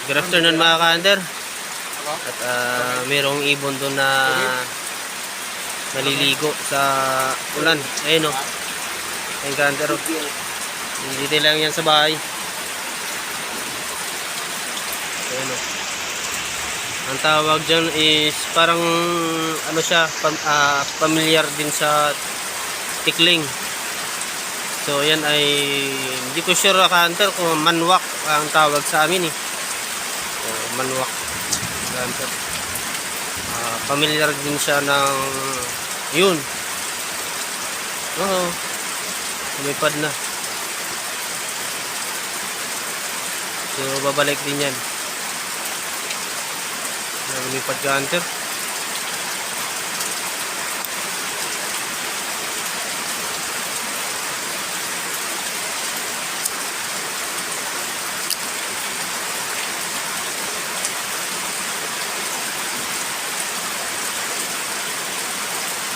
Good afternoon mga ka-hunter. At merong ibon doon na naliligo sa ulan. Ayun o. Ayun ka-hunter o. Dito lang yan sa bahay. Ayun o. Ang tawag dyan is parang ano siya, familiar din sa tikling. So yan ay hindi ko sure ka-hunter kung manwak ang tawag sa amin eh. Manwak ka-hunter. Familiar din siya ng yun. Oo. Lumipad na. So babalik din yan. Lumipad ka-hunter.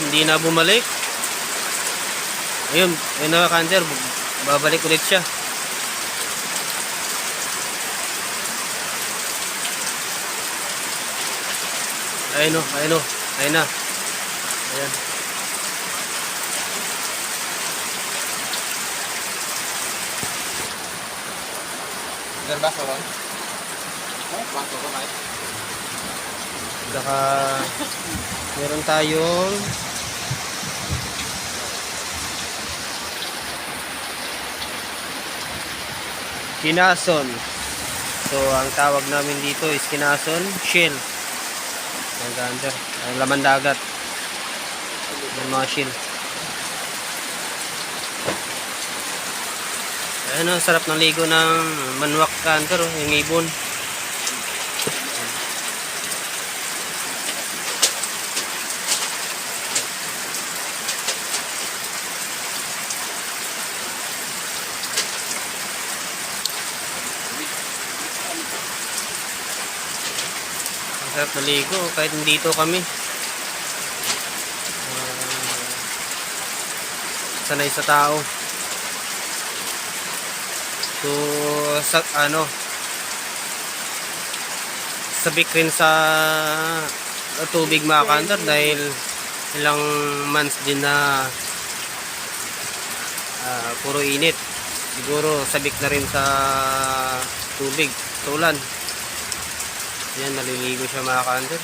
Hindi na bumalik. Ayun, ayun na ka-hunter, babalik ulit siya. Ayun o, ayun o, ayun na. Ayan. Ilan ba sa ron? Baso ko na eh. Saka meron tayong kinason. So ang tawag namin dito is kinason shell. Ang ganda, ang laman dagat ng mga shell. Ayun o, sarap ng ligo ng manwak ka-hunter, yung ibon. Sarap naligo kahit dito kami. Sanay sa tao. So sa ano, sabik rin sa tubig mga ka-hunter dahil ilang months din na puro init. Siguro sabik na rin sa tubig, sa ulan. Yan, naliligo siya mga ka-hunter.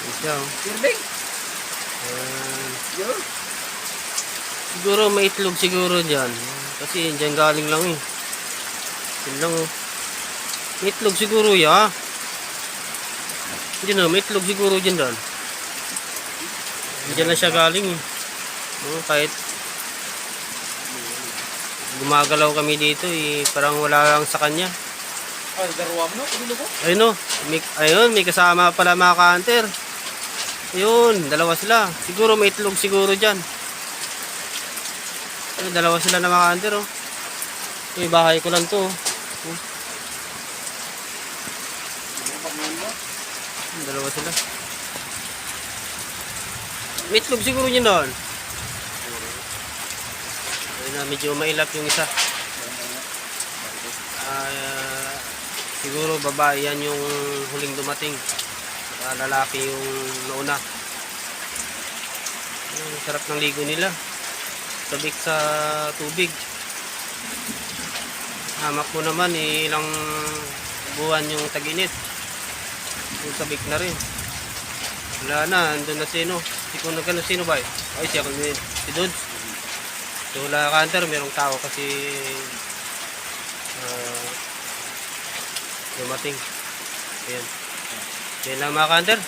Yan siya oh. Siguro may itlog siguro dyan. Kasi dyan galing lang eh. Yan lang oh. May itlog siguro ya. Dyan oh, may itlog siguro dyan doon. Dyan lang siya galing eh. Kahit gumagalaw kami dito eh, parang wala lang sa kanya. Ay, daruwa mo no? Ayun o, ayun, may kasama pala mga ka-hunter. Ayun, dalawa sila. Siguro may itlog siguro dyan. Ayun, dalawa sila na mga ka-hunter oh. May bahay ko lang to oh. Dalawa sila. May itlog siguro dyan doon. Medyo mailap yung isa. Siguro babae yan yung huling dumating. Lalaki yung nauna. Sarap ng ligo nila. Sabik sa tubig. Hamak mo naman ilang buwan yung tag-init. Yung sabik na rin. Wala na, andun na sino. Hindi ko nagano sino ba eh. Ay siya, si Dudes. So wala ka-hunter, merong tao kasi dumating. Ayan. Ayan lang mga ka-hunter.